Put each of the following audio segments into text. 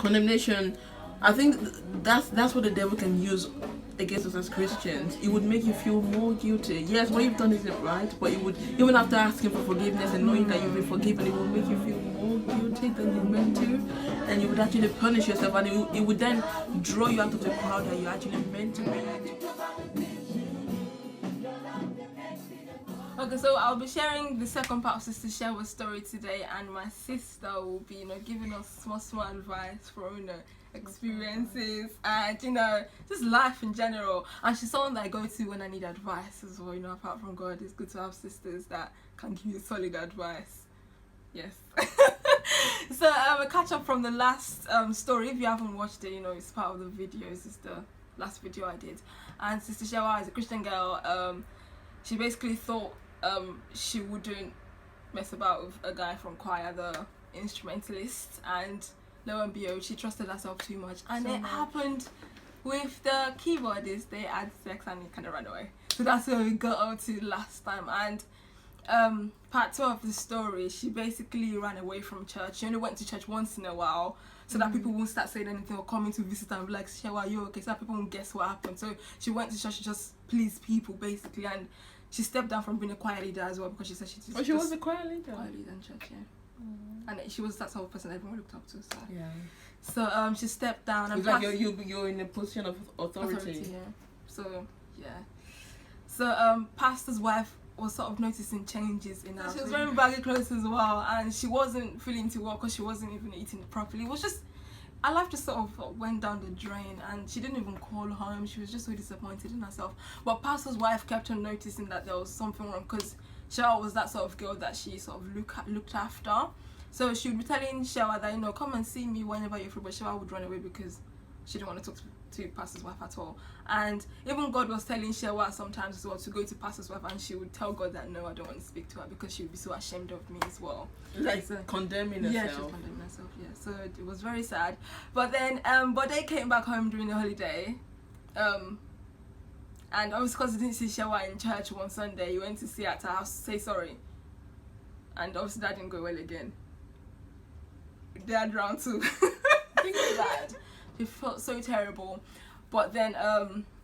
Condemnation. I think that's what the devil can use against us as Christians. It would make you feel more guilty. Yes, what you've done isn't right, but it would, even after asking for forgiveness and knowing that you've been forgiven, it would make you feel more guilty than you meant to, and you would actually punish yourself, and it would then draw you out of the crowd that you actually meant to be. Okay, so I'll be sharing the second part of Sister Shewa's story today, and my sister will be, giving us small advice from, experiences and, just life in general. And she's someone that I go to when I need advice as well, apart from God. It's good to have sisters that can give you solid advice. Yes. So, a catch up from the last story. If you haven't watched it, it's part of the videos. It's the last video I did. And Sister Shewa is a Christian girl. She basically thought she wouldn't mess about with a guy from choir, the instrumentalist, and lo and behold, she trusted herself too much, and it happened with the keyboardist. They had sex and he kind of ran away. So that's where we got up to last time. And part 2 of the story, she basically ran away from church. She only went to church once in a while, so that people won't start saying anything or coming to visit and be like, Shewa, are you okay? So that people won't guess what happened. So she went to church to just please people, basically. And she stepped down from being a choir leader as well, because she said she was a choir leader? Choir leader in church, yeah. And she was that sort of person everyone looked up to. So yeah. So she stepped down. It's like you're in a position of authority. Yeah. So yeah. So pastor's wife was sort of noticing changes in her. She was wearing baggy clothes as well, and she wasn't feeling too well because she wasn't even eating properly. It was just, her life just sort of went down the drain, and she didn't even call home. She was just so disappointed in herself. But pastor's wife kept on noticing that there was something wrong, because Shewa was that sort of girl that she sort of looked after. So she would be telling Shewa that, come and see me whenever you're free, but Shewa would run away because she didn't want to talk to pastor's wife at all. And even God was telling Shewa sometimes as well to go to pastor's wife, and she would tell God that no, I don't want to speak to her, because she would be so ashamed of me as well. Like condemning herself. Yeah, she was condemning herself, yeah. So it was very sad. But then but they came back home during the holiday. And obviously because he didn't see Shewa in church one Sunday, he went to see her at her house to say sorry. And obviously that didn't go well again. They had round 2. Things bad. She felt so terrible. But then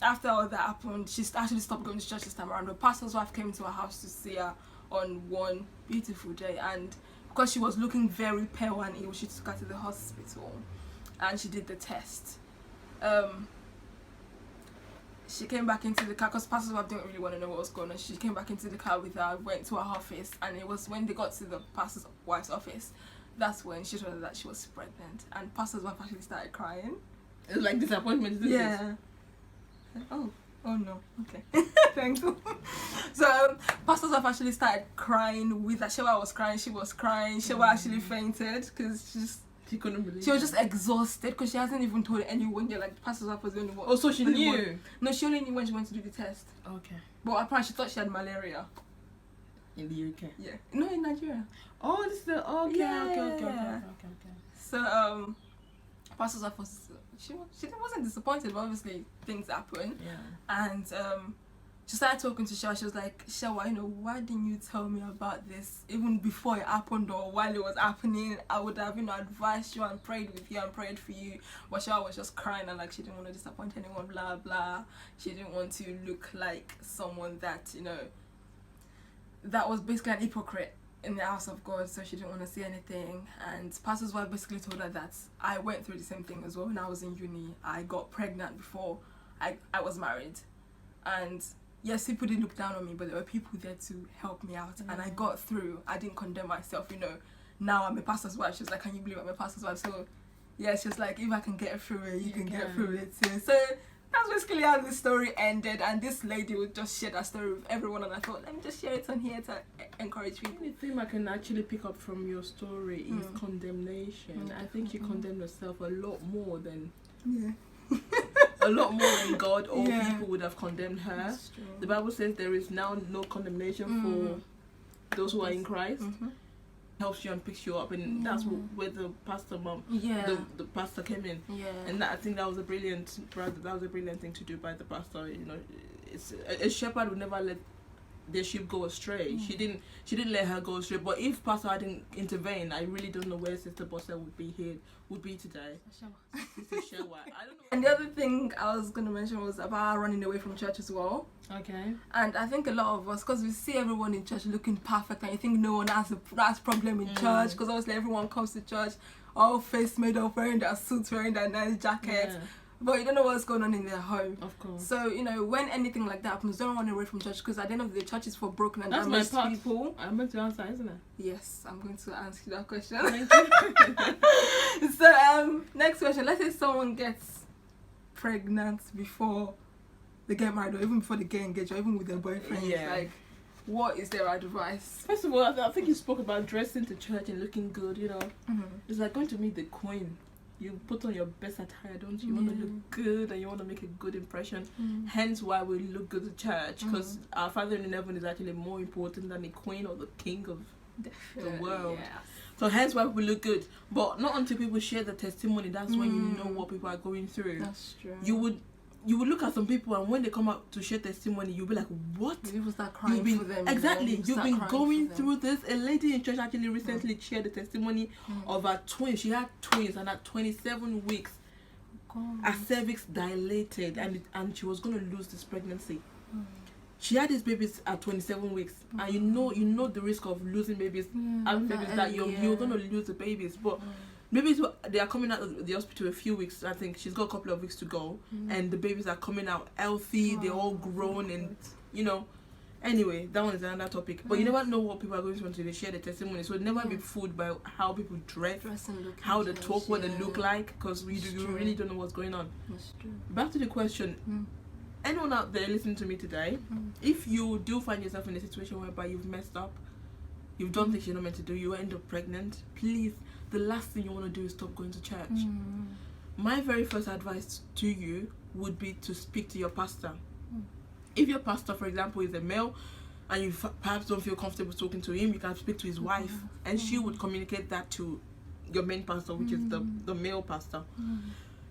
after all that happened, she actually stopped going to church this time around. The pastor's wife came to her house to see her on one beautiful day, and because she was looking very pale and ill, she took her to the hospital and she did the test. She came back into the car, because pastor's wife didn't really want to know what was going on. She came back into the car with her, went to her office, and it was when they got to the pastor's wife's office, that's when she told her that she was pregnant. And pastor's wife actually started crying. It was like disappointment, isn't it? Yeah. Oh no. Okay. Thanks. So pastor's wife actually started crying with her. Shewa was crying. She was crying. Shewa actually fainted because she couldn't believe. She was just exhausted because she hasn't even told anyone yet. Like, pastor's wife was the only one. Oh, so she knew? No, she only knew when she went to do the test. Okay. But apparently she thought she had malaria. In the UK? Yeah. No, in Nigeria. Oh, this is the... Okay, yeah. Okay. So, pastor's wife was... She wasn't disappointed, but obviously things happen. Yeah. And she started talking to Shewa. She was like, Shewa, why didn't you tell me about this even before it happened, or while it was happening? I would have, advised you and prayed with you and prayed for you. But Shewa was just crying, and like she didn't want to disappoint anyone, blah blah. She didn't want to look like someone that, that was basically an hypocrite in the house of God, so she didn't want to see anything. And pastor's wife basically told her that I went through the same thing as well. When I was in uni, I got pregnant before I was married, and yes, people did look down on me, but there were people there to help me out, and I got through. I didn't condemn myself, now I'm a pastor's wife. She was like, can you believe I'm a pastor's wife? So yeah, she was like, if I can get through it, you can get through it too. So that's basically how the story ended, and this lady would just share that story with everyone, and I thought, let me just share it on here to encourage people. The thing I can actually pick up from your story is condemnation. I think you condemn yourself a lot more than a lot more than God or people would have condemned her. The Bible says there is now no condemnation for those who are in Christ. Helps you and picks you up, and that's where the pastor the pastor came in. And I think that was a brilliant thing to do by the pastor. It's a shepherd would never let their sheep go astray. She didn't let her go astray. But if Pastor hadn't intervened, I really don't know where Sister Bossa would be today. Sister Shewa. I don't know. And the other thing I was gonna mention was about running away from church as well. Okay. And I think a lot of us, because we see everyone in church looking perfect, and you think no one has a problem in church, because obviously everyone comes to church all face made up, wearing their suits, wearing their nice jackets. Yeah. But you don't know what's going on in their home. Of course. So, when anything like that happens, don't run away from church, because at the end of the day, church is for broken and damaged people. I'm going to answer, isn't it? Yes, I'm going to answer that question. Thank you. So, next question. Let's say someone gets pregnant before they get married, or even before they get engaged, or even with their boyfriend. Yeah. Like, what is their advice? First of all, I think you spoke about dressing to church and looking good, It's like going to meet the queen. You put on your best attire, don't you? You want to look good and you want to make a good impression. Hence why we look good to church, because our Father in heaven is actually more important than the queen or the king of the world. Yes. So hence why we look good. But not until people share the testimony, that's when you know what people are going through. That's true. You would look at some people, and when they come out to share testimony, you'll be like, what? People start crying for them. Exactly. You've been going through this. A lady in church actually recently shared the testimony of her twins. She had twins, and at 27 weeks, her cervix dilated, and she was going to lose this pregnancy. She had these babies at 27 weeks, and you know the risk of losing babies, having babies that you're going to lose the babies. But babies, they are coming out of the hospital a few weeks. I think she's got a couple of weeks to go, and the babies are coming out healthy. They're all grown, and Anyway, that one is another topic. But you never know what people are going through until they share the testimony. So never be fooled by how people dress and look, how they talk, what they look like, because you really don't know what's going on. That's true. Back to the question. Anyone out there listening to me today, if you do find yourself in a situation whereby you've messed up, you've done things you're not meant to do, you end up pregnant, please, the last thing you want to do is stop going to church. My very first advice to you would be to speak to your pastor. If your pastor, for example, is a male and you perhaps don't feel comfortable talking to him, you can speak to his wife, and she would communicate that to your main pastor, which is the male pastor.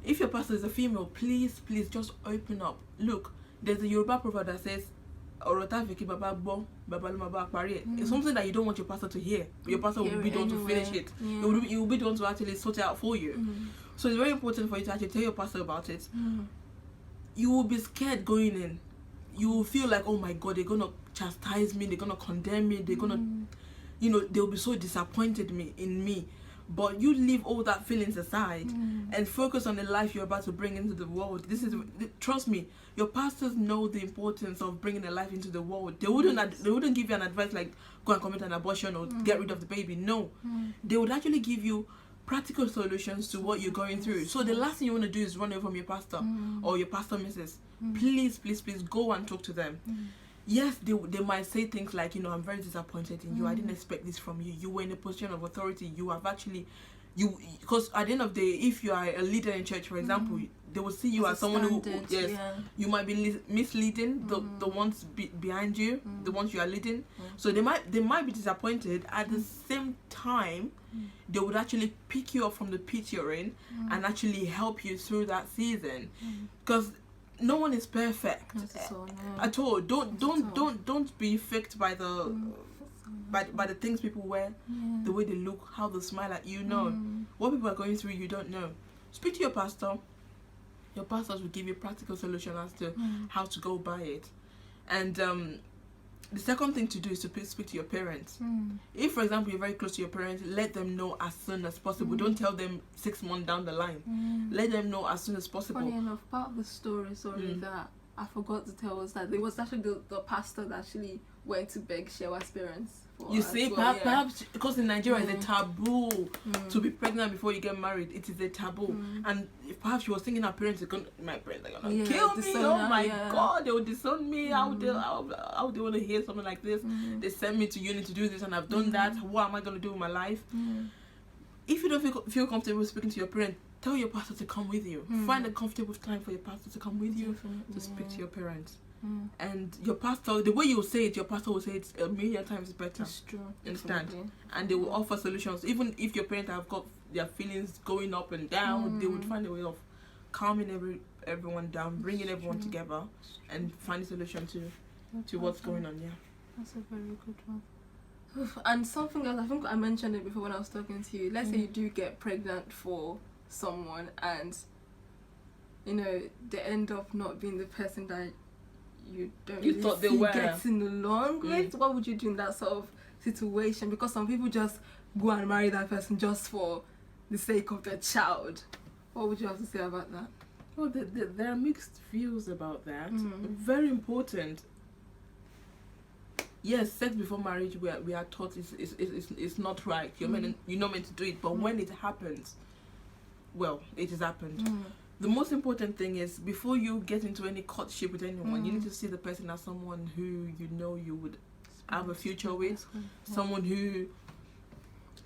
If your pastor is a female, please just open up. Look, there's a Yoruba proverb that says, it's something that you don't want your pastor to hear. Your pastor will be the one to finish it. He will be the one to actually sort it out for you. So it's very important for you to actually tell your pastor about it. You will be scared going in. You will feel like, oh my God, they're going to chastise me, they're going to condemn me, they're going to, they'll be so disappointed in me. But you leave all that feelings aside and focus on the life you're about to bring into the world. Trust me, your pastors know the importance of bringing a life into the world. They wouldn't give you an advice like go and commit an abortion or get rid of the baby. No, they would actually give you practical solutions to what you're going through. So the last thing you want to do is run away from your pastor or your pastor missus. Please go and talk to them. Yes, they might say things like, I'm very disappointed in you. I didn't expect this from you. You were in a position of authority. You have actually, because at the end of the day, if you are a leader in church, for example, they will see you as someone who, you might be misleading the ones behind you, the ones you are leading. So they might be disappointed. At the same time, they would actually pick you up from the pit you're in and actually help you through that season. Because no one is perfect at all. Don't be faked by the by the things people wear, the way they look, how they smile at you. What people are going through, you don't know. Speak to your pastor. Your pastors will give you practical solution as to how to go by it. And the second thing to do is to speak to your parents. If, for example, you're very close to your parents, let them know as soon as possible. Don't tell them 6 months down the line. Let them know as soon as possible. Funny enough, part of the story, that I forgot to tell was that it was actually the pastor that actually went to beg Shewa's parents. You see, perhaps because in Nigeria it's a taboo to be pregnant before you get married. It is a taboo, and perhaps she was thinking her parents my parents are gonna kill me. Oh my God, they will disown me. How they want to hear something like this? They sent me to uni to do this, and I've done that. What am I gonna do with my life? If you don't feel comfortable speaking to your parents, tell your pastor to come with you. Find a comfortable time for your pastor to come with you to speak to your parents. And your pastor, the way you say it, your pastor will say it a million times better. That's true. Understand? And they will offer solutions. Even if your parents have got their feelings going up and down, they would find a way of calming everyone down, bringing everyone together, and find a solution to what's going on. That's a very good one. And something else, I think I mentioned it before when I was talking to you. Let's say you do get pregnant for someone and, you know, they end up not being the person that you don't You really thought they see were. getting along with. What would you do in that sort of situation? Because some people just go and marry that person just for the sake of their child. What would you have to say about that? Well, there are mixed views about that. Very important. Yes, sex before marriage, we are taught it's not right. You're not meant to do it. But when it happens, well, it has happened. The most important thing is, before you get into any courtship with anyone, you need to see the person as someone who you know you would have a future with. Someone who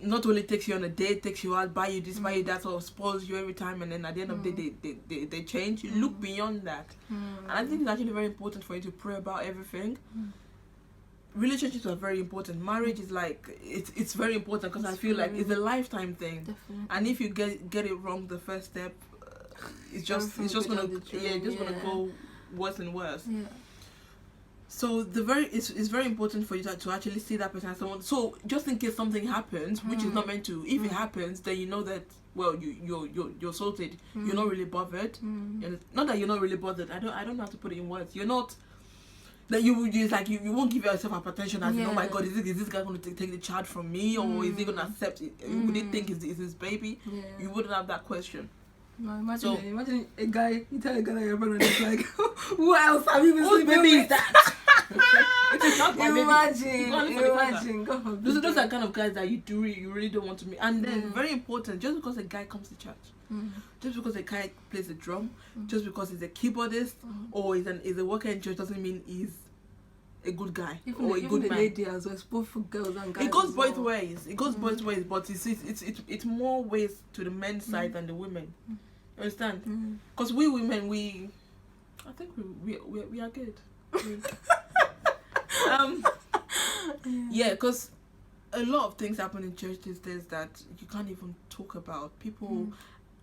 not only takes you on a date, takes you out, buy you this, buy you that, sort of spoils you every time, and then at the end of the day, they change. You look beyond that. And I think it's actually very important for you to pray about everything. Relationships are very important. Marriage is like, it's very important, because I feel like it's a lifetime thing. Definitely. And if you get it wrong the first step, it's just gonna go worse and worse. Yeah. So it's very important for you to actually see that person as someone. So just in case something happens, which is not meant to, if it happens, then you know that, well, you're sorted. You're not really bothered. Not that you're not really bothered. I don't know how to put it in words. You're not. That you won't give yourself hypertension as in, oh my God, is this guy going to take the child from me, or is he going to accept it? Would he think is his baby? Yeah. You wouldn't have that question. No, imagine a guy, you tell a guy that you're pregnant, it's like, who else have you been sleeping with? Is that? It is not my Imagine. Those are kind of guys that you really don't want to meet. And then very important, just because a guy comes to church, just because a guy plays the drum, just because he's a keyboardist or is a worker in church, doesn't mean he's a good guy or a good man. Lady as well, both for girls and guys. It goes both ways. It goes both ways, but it's more ways to the men's side than the women. You understand? Because we women, I think we are good. Yeah, because a lot of things happen in church these days that you can't even talk about. People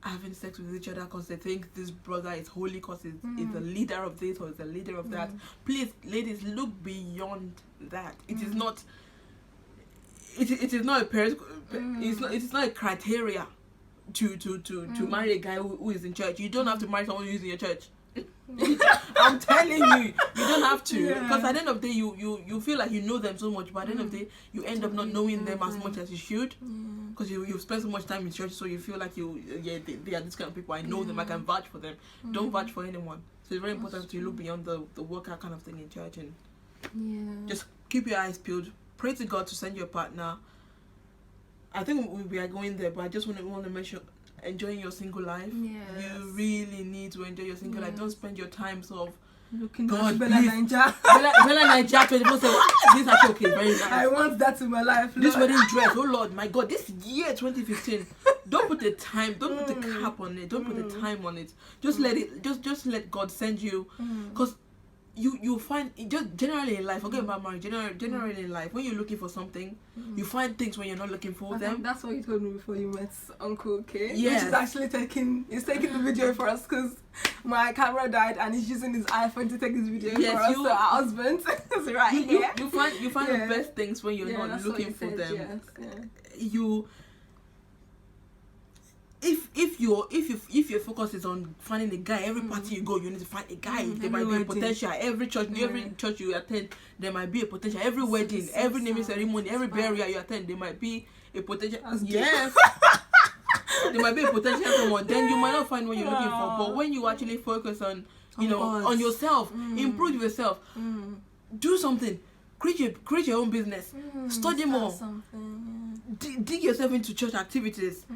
having sex with each other because they think this brother is holy because he's the leader of this or is the leader of that. Please, ladies, look beyond that. It is not. It is not a it's not a criteria to marry a guy who is in church. You don't have to marry someone who is in your church. I'm telling you don't have to, because at the end of the day you feel like you know them so much, but at the end of the day you end up not knowing them as much as you should, because you've spent so much time in church, so you feel like they are this kind of people. I know them, I can vouch for them. Don't vouch for anyone. So it's very important to look beyond the workout kind of thing in church, and just keep your eyes peeled. Pray to God to send you a partner. I think we are going there, but I just want to mention enjoying your single life. Yes. You really need to enjoy your single life. Don't spend your time sort of looking at Bella Naija. Bella Naija 24/7. This is actually okay, very nice. I want that in my life. This wedding dress, oh Lord, my God, this year 2015. Don't put the time, don't put the cap on it, don't put the time on it. Just let it, just let God send you, because you find, just generally in life, forget about marriage, generally in life, when you're looking for something, you find things when you're not looking for them. That's what you told me before you met Uncle, okay? Yes. Which is actually taking the video for us, because my camera died and he's using his iPhone to take this video for us. So our husband is right here. You find the best things when you're not looking for them. Yes. If your focus is on finding a guy, every party you go, you need to find a guy. There might be a potential. Every church you attend, there might be a potential. Every wedding, every naming ceremony, every burial you attend, there might be a potential. Yes. There might be a potential someone. Then you might not find what you're looking for. But when you actually focus on, on yourself, improve yourself, do something. Create your own business. Study more. Dig yourself into church activities.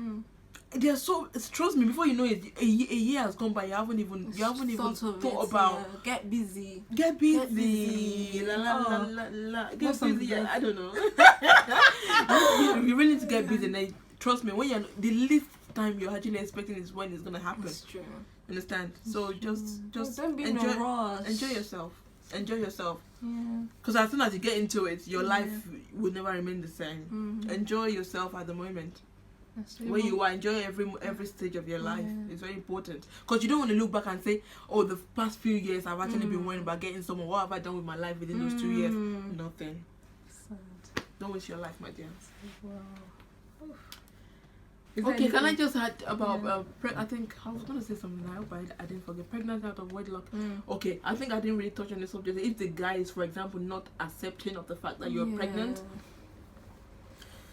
They're so, trust me, before you know it, a year has gone by. You haven't even thought about. Get busy. La la la. Get busy. I don't know. You really need to get busy. And trust me, when you're the least time you're actually expecting is when it's gonna happen. That's true. Understand? So just don't be in a rush. Enjoy yourself. Yeah. Because as soon as you get into it, your life will never remain the same. Enjoy yourself at the moment. where you are, enjoy every stage of your life. It's very important, because you don't want to look back and say, oh, the past few years I've actually been worrying about getting someone. What have I done with my life within those 2 years? Nothing. Sad. Don't waste your life, my dear. Wow. Okay, can I just add about I think I was gonna say something. I hope I didn't forget. Pregnancy out of wedlock. Okay, I think I didn't really touch on the subject. If the guy is, for example, not accepting of the fact that you're pregnant,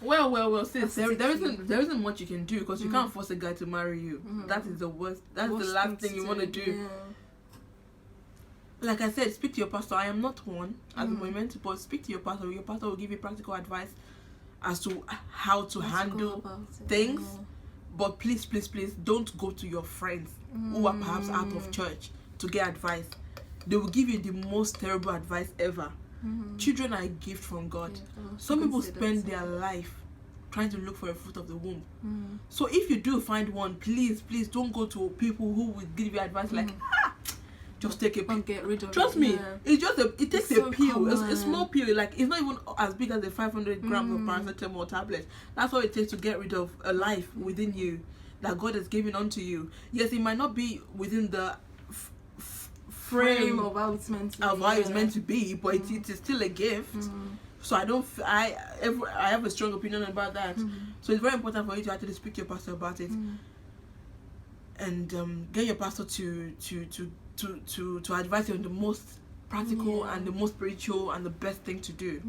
well, sis, there isn't much you can do, because you can't force a guy to marry you. That is the worst. That's the last thing you want to do. Yeah. Like I said, speak to your pastor. I am not one at the moment, but speak to your pastor. Your pastor will give you practical advice as to how to handle things. But please don't go to your friends who are perhaps out of church to get advice. They will give you the most terrible advice ever. Children are a gift from God. Some people spend their life trying to look for a fruit of the womb. So if you do find one, please don't go to people who will give you advice like, just take a pill. Get rid of Trust me, it's just it takes a pill. It's a small pill. Like, it's not even as big as the 500 grams of paracetamol tablets. That's all it takes to get rid of a life within you that God has given unto you. Yes, it might not be within the frame of how it's meant to be, but it is still a gift. So I have a strong opinion about that. So it's very important for you to actually speak to your pastor about it, and get your pastor to advise you on the most practical and the most spiritual and the best thing to do.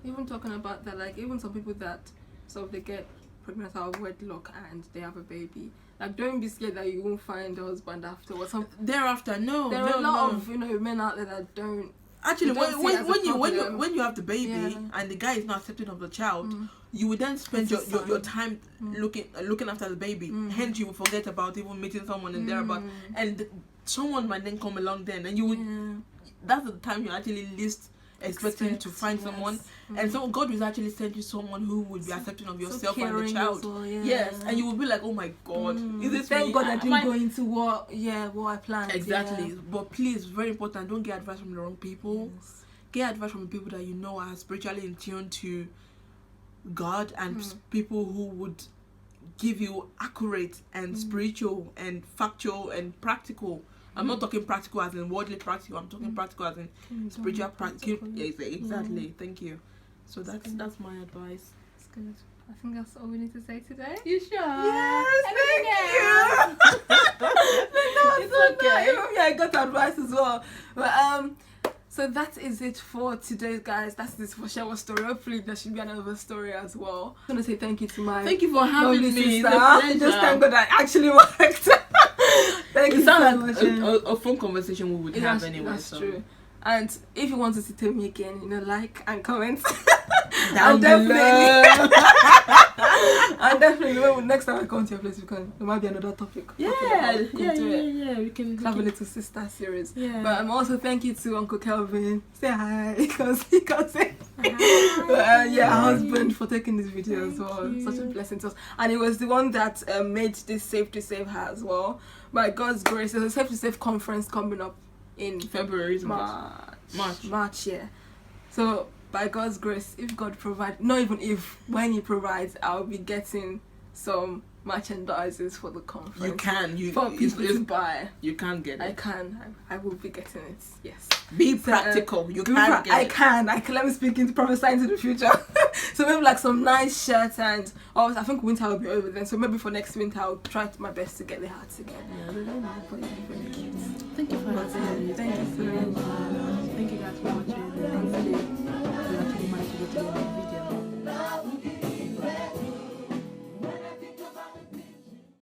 Even talking about that, like, even some people that sort of they get pregnant out of wedlock and they have a baby, like, don't be scared that you won't find a husband afterwards. Thereafter, no. There are a lot of men out there that don't. Actually, when you have the baby and the guy is not accepting of the child, you will then spend your time looking after the baby. Hence, you will forget about even meeting someone and thereabout, and someone might then come along then, and you would. That's the time you're actually least expecting to find someone, and so God will actually send you someone who would be accepting of yourself and the child. Well, yes, and you will be like, oh my God, is this thank me? God I didn't go into what I planned. Exactly. But please, very important, don't get advice from the wrong people. Get advice from the people that you know are spiritually in tune to God, and people who would give you accurate and spiritual and factual and practical. I'm not talking practical as in worldly practical. I'm talking practical as in spiritual practical. Exactly. Thank you. So that's my advice. That's good. I think that's all we need to say today. You sure? Yes. Thank you. It's okay. I got advice as well. But so that is it for today, guys. That's it for Shower Story. Hopefully there should be another story as well. I'm gonna say thank you to my thank you for having me. Just thank God that actually worked. Thank you so much. A phone conversation we would have anyway. That's true. And if you want to tell me again, like and comment. I'll definitely next time I come to your place, there might be another topic. We can have a little sister series. But also thank you to Uncle Kelvin. Say hi, because he can't say hi. Husband, for taking this video as well. Such a blessing to us. And it was the one that made this Safe to Save her as well. By God's grace, there's a Safe to Save conference coming up in February, March. So by God's grace, if God provides, not even if, when He provides, I'll be getting some merchandises for the conference. You can. For people to buy. You can get it. I can. I will be getting it. Yes. Be practical. You can get it. I can. Let me speak into prophesying into the future. So maybe like some nice shirts, and I think winter will be over then. So maybe for next winter I'll try my best to get the hats again. Yeah, they don't know, but it's really cute. Thank you for watching. Thank you so much. Thank you guys for watching. Hopefully you actually managed to get to the video.